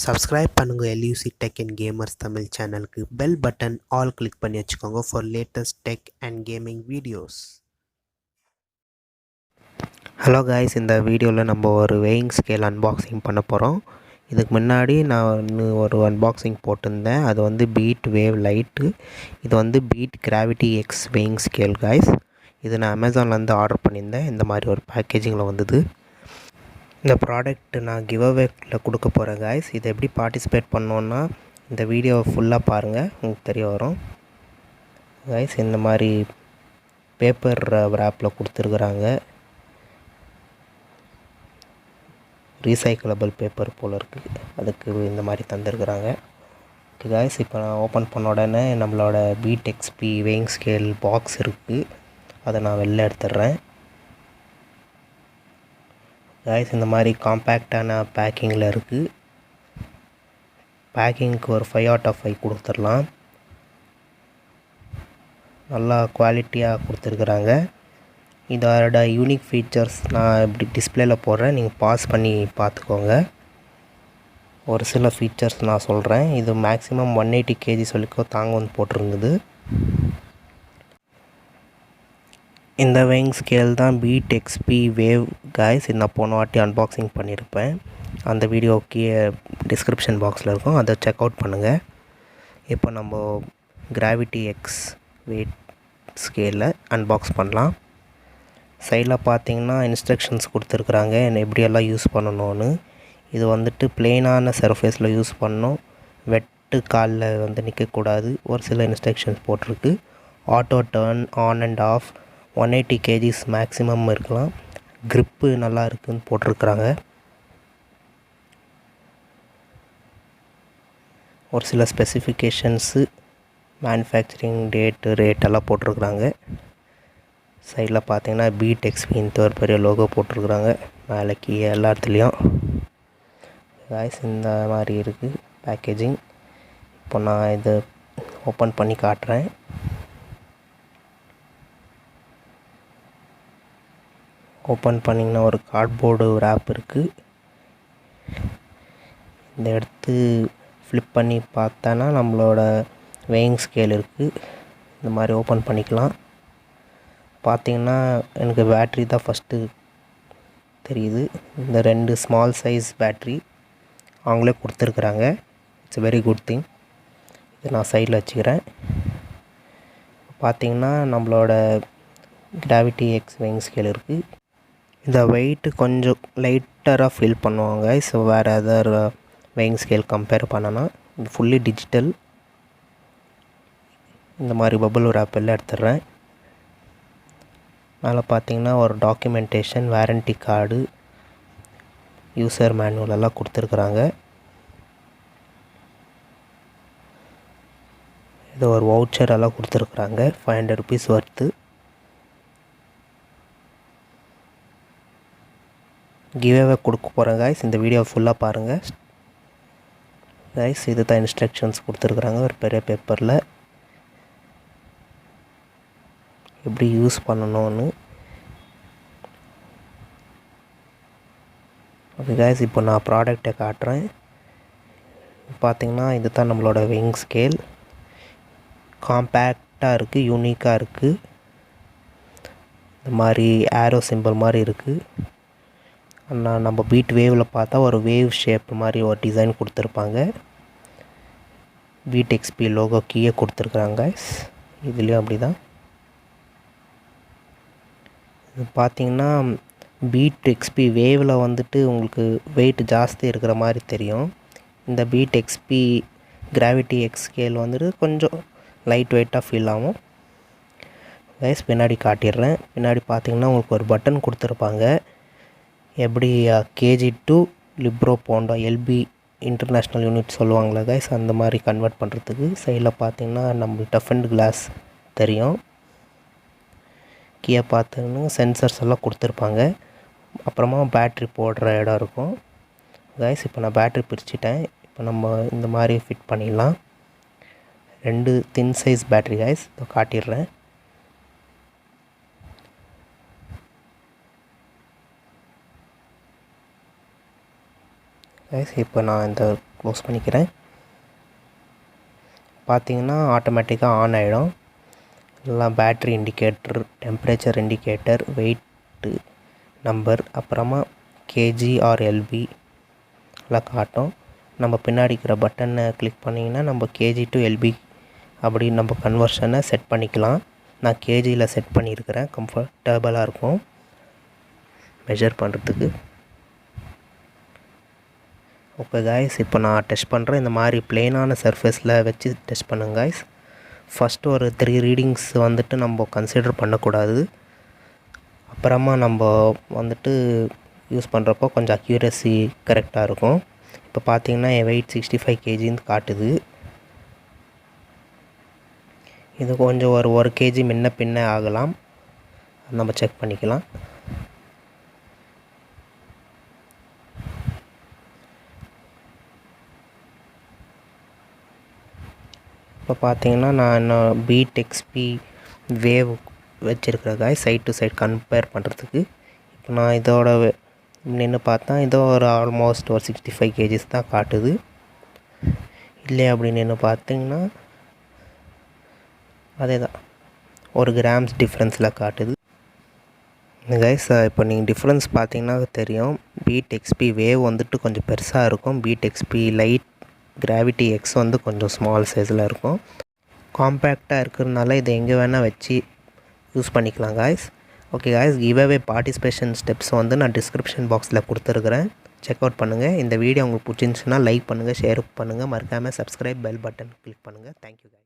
Subscribe பண்ணுங்க LUC tech and gamers Tamil சேனலுக்கு. Bell button all click பண்ணி வச்சுக்கோங்க for latest tech and gaming videos. Hello guys, இந்த வீடியோவில் நம்ம ஒரு வெயிங் ஸ்கேல் அன்பாக்சிங் பண்ண போகிறோம். இதுக்கு முன்னாடி நான் ஒரு அன்பாக்சிங் போட்டிருந்தேன். அது வந்து பீட் வேவ் லைட்டு. இது வந்து Beat gravity X weighing scale guys. இது நான் அமேசான்லேருந்து ஆர்டர் பண்ணியிருந்தேன். இந்த மாதிரி ஒரு பேக்கேஜிங்கில் வந்தது. இந்த ப்ராடக்ட் நான் கிவ் அவேல கொடுக்க போகிறேன் காய்ஸ். இதை எப்படி பார்ட்டிசிபேட் பண்ணோன்னா இந்த வீடியோவை ஃபுல்லாக பாருங்கள், உங்களுக்கு தெரிய வரும் காய்ஸ். இந்த மாதிரி பேப்பர் ரேப்பில் கொடுத்துருக்குறாங்க. ரீசைக்கிளபிள் பேப்பர் போல் இருக்குது, அதுக்கு இந்த மாதிரி தந்துருக்குறாங்க. ஓகே காய்ஸ், இப்போ நான் ஓப்பன் பண்ண உடனே நம்மளோட Beat XP weighing scale box இருக்குது. அதை நான் வெளில எடுத்துடுறேன் காய்ஸ். இந்த மாதிரி காம்பேக்டான பேக்கிங்கில் இருக்குது. பேக்கிங்க்கு ஒரு 5 out of 5 கொடுத்துடலாம். நல்லா குவாலிட்டியாக கொடுத்துருக்குறாங்க. இதோட யூனிக் ஃபீச்சர்ஸ் நான் இப்படி டிஸ்பிளேயில் போடுறேன், நீங்கள் பாஸ் பண்ணி பார்த்துக்கோங்க. ஒரு சில ஃபீச்சர்ஸ் நான் சொல்கிறேன். இது மேக்ஸிமம் 180 kg சொல்லிக்கோ தாங்கும்னு போட்டிருந்தது. இந்த வெயிங் ஸ்கேல் தான் பீட் எக்ஸ்பி வேவ் காய்ஸ். இது நான் போன வாட்டி அன்பாக்சிங் பண்ணியிருப்பேன். அந்த வீடியோ கீழே டிஸ்கிரிப்ஷன் பாக்ஸில் இருக்கும், அதை செக் அவுட் பண்ணுங்கள். இப்போ நம்ம கிராவிட்டி எக்ஸ் வெயிட் ஸ்கேலை அன்பாக்ஸ் பண்ணலாம். சைடில் பார்த்தீங்கன்னா இன்ஸ்ட்ரக்ஷன்ஸ் கொடுத்துருக்குறாங்க, எப்படியெல்லாம் யூஸ் பண்ணணும்னு. இது வந்துட்டு பிளெயினான சர்ஃபேஸில் யூஸ் பண்ணணும், வெட்டு காலில் வந்து நிற்கக்கூடாது. ஒரு சில இன்ஸ்ட்ரக்ஷன்ஸ் போட்டிருக்கு. Auto turn on and half, 180 kg maximum இருக்கலாம். க்ரிப்பு நல்லா இருக்குதுன்னு போட்டிருக்குறாங்க. ஒரு சில ஸ்பெசிஃபிகேஷன்ஸு, மேனுஃபேக்சரிங் டேட்டு, ரேட்டெல்லாம் போட்டிருக்குறாங்க. சைடில் பார்த்தீங்கன்னா பீட் எக்ஸ்பின்ட்டு ஒரு பெரிய லோகோ போட்டிருக்குறாங்க, மேலே கீழே எல்லா இடத்துலையும் காய்ஸ். இந்த மாதிரி இருக்குது பேக்கேஜிங். இப்போ நான் இதை ஓப்பன் பண்ணி காட்டுறேன். ஓப்பன் பண்ணிங்கன்னா ஒரு கார்ட்போர்டு ரேப் இருக்குது. இந்த எடுத்து ஃப்ளிப் பண்ணி பார்த்தோன்னா நம்மளோட வெயிங் ஸ்கேல் இருக்குது. இந்த மாதிரி ஓப்பன் பண்ணிக்கலாம். பார்த்திங்கன்னா எனக்கு பேட்ரி தான் ஃபஸ்ட்டு தெரியுது. இந்த 2 ஸ்மால் சைஸ் பேட்ரி அவங்களே கொடுத்துருக்குறாங்க. It's very good thing. இது நான் சைடில் வச்சுக்கிறேன். பார்த்திங்கன்னா நம்மளோட கிராவிட்டி எக்ஸ் வெயிங் ஸ்கேல் இருக்குது. இந்த வெயிட்டு கொஞ்சம் லைட்டராக ஃபீல் பண்ணுவாங்க. ஸோ வேறு எதர் வெயிங் ஸ்கேல் கம்பேர் பண்ணனா இது ஃபுல்லி டிஜிட்டல். இந்த மாதிரி பபுள் ரேப் எல்லாம் எடுத்துடுறேன். மேலே பார்த்தீங்கன்னா ஒரு documentation, warranty card, user manual எல்லாம் கொடுத்துருக்குறாங்க. இது ஒரு வவுச்சர் எல்லாம் கொடுத்துருக்குறாங்க, 500 rupees ஒர்த்து. கிவ்அவே கொடுக்க போகிறேன் காய்ஸ். இந்த வீடியோ ஃபுல்லாக பாருங்கள் காய்ஸ். இது தான் இன்ஸ்ட்ரக்ஷன்ஸ் கொடுத்துருக்குறாங்க ஒரு பெரிய பேப்பரில், எப்படி யூஸ் பண்ணணும்னு. ஓகே காய்ஸ், இப்போ நான் ப்ராடக்டை காட்டுறேன். பார்த்திங்கன்னா இது தான் நம்மளோட வெயிங் ஸ்கேல். காம்பேக்டாக இருக்குது, யூனிக்காக இருக்குது. இந்த மாதிரி ஆரோ சிம்பிள் மாதிரி இருக்குது. ஆனால் நம்ம பீட் வேவில் பார்த்தா ஒரு வேவ் ஷேப் மாதிரி ஒரு டிசைன் கொடுத்துருப்பாங்க. பீட் எக்ஸ்பி லோகோ கீழே கொடுத்துருக்குறாங்க காய்ஸ். இதுலேயும் அப்படி தான். இது பார்த்திங்கன்னா பீட் எக்ஸ்பி வேவில் வந்துட்டு உங்களுக்கு வெயிட் ஜாஸ்தி இருக்கிற மாதிரி தெரியும். இந்த Beat XP gravity X scale வந்துட்டு கொஞ்சம் லைட் வெயிட்டாக ஃபீல் ஆகும் கைஸ். பின்னாடி காட்டிடுறேன். பின்னாடி பார்த்திங்கன்னா உங்களுக்கு ஒரு பட்டன் கொடுத்துருப்பாங்க, எப்படி கேஜி டு லிப்ரோ போண்டோ எல்பி இன்டர்நேஷ்னல் யூனிட் சொல்லுவாங்களே கைஸ், அந்த மாதிரி கன்வெர்ட் பண்ணுறதுக்கு. சைடில் பார்த்திங்கன்னா நம்ம டஃப் அண்ட் கிளாஸ் தெரியும். கீழே பார்த்தீங்கன்னா சென்சர்ஸ் எல்லாம் கொடுத்துருப்பாங்க. அப்புறமா பேட்ரி போடுற இடம் இருக்கும் கைஸ். இப்போ நான் பேட்ரி பிரிச்சுட்டேன். இப்போ நம்ம இந்த மாதிரி ஃபிட் பண்ணிடலாம். 2 தின் சைஸ் பேட்ரி கைஸ், இதை காட்டிடுறேன். கைஸ் இப்போ நான் இந்த க்ளோஸ் பண்ணிக்கிறேன். பார்த்தீங்கன்னா ஆட்டோமேட்டிக்காக ஆன் ஆகிடும். எல்லாம் battery indicator, temperature indicator, weight number, அப்புறமா கேஜி ஆர் எல்பி எல்லாம் காட்டும். நம்ம பின்னாடி இருக்கிற பட்டனை கிளிக் பண்ணிங்கன்னா நம்ம கேஜி டு எல்பி அப்படி நம்ம கன்வர்ஷனை செட் பண்ணிக்கலாம். நான் கேஜியில் செட் பண்ணியிருக்கிறேன், கம்ஃபர்டபுளாக இருக்கும் மெஷர் பண்ணுறதுக்கு. ஓகே காய்ஸ், இப்போ நான் டெஸ்ட் பண்ணுறேன். இந்த மாதிரி பிளெயினான சர்ஃபேஸில் வச்சு டெஸ்ட் பண்ணுங்க காய்ஸ். ஃபஸ்ட்டு ஒரு 3 ரீடிங்ஸ் வந்துட்டு நம்ம கன்சிடர் பண்ணக்கூடாது. அப்புறமா நம்ம வந்துட்டு யூஸ் பண்ணுறப்போ கொஞ்சம் அக்யூரசி கரெக்டாக இருக்கும். இப்போ பார்த்தீங்கன்னா என் வெயிட் 65 kgன்னு காட்டுது. இது கொஞ்சம் ஒரு 1 kg முன்ன பின்ன ஆகலாம், நம்ம செக் பண்ணிக்கலாம். இப்போ பார்த்தீங்கன்னா நான் இன்னும் பீட் எக்ஸ்பி வேவ் வச்சுருக்கிறேன் காய், சைட் டு சைட் கம்பேர் பண்ணுறதுக்கு. இப்போ நான் இதோட நின்று பார்த்தா இதோ ஒரு ஆல்மோஸ்ட் ஒரு 65 kgs தான் காட்டுது. இல்லை அப்படின்னு நின்று பார்த்தீங்கன்னா அதே தான், ஒரு கிராம்ஸ் டிஃப்ரென்ஸில் காட்டுது கைஸ். இப்போ நீங்கள் டிஃப்ரென்ஸ் பார்த்தீங்கன்னா தெரியும். பீட் எக்ஸ்பி வேவ் வந்துட்டு கொஞ்சம் பெருசாக இருக்கும். Beat XP light gravity X வந்து கொஞ்சம் ஸ்மால் சைஸில் இருக்கும். காம்பேக்டாக இருக்கிறதுனால இதை எங்கே வேணால் வச்சு யூஸ் பண்ணிக்கலாம் guys. Okay guys, giveaway participation steps வந்து நான் டிஸ்கிரிப்ஷன் பாக்ஸில் கொடுத்துருக்குறேன், செக் அவுட் பண்ணுங்கள். இந்த வீடியோ உங்களுக்கு பிடிச்சிருந்துச்சுன்னா லைக் பண்ணுங்கள், ஷேர் பண்ணுங்கள், மறக்காமல் சப்ஸ்கிரைப் பெல் பட்டன் கிளிக் பண்ணுங்கள். Thank you guys.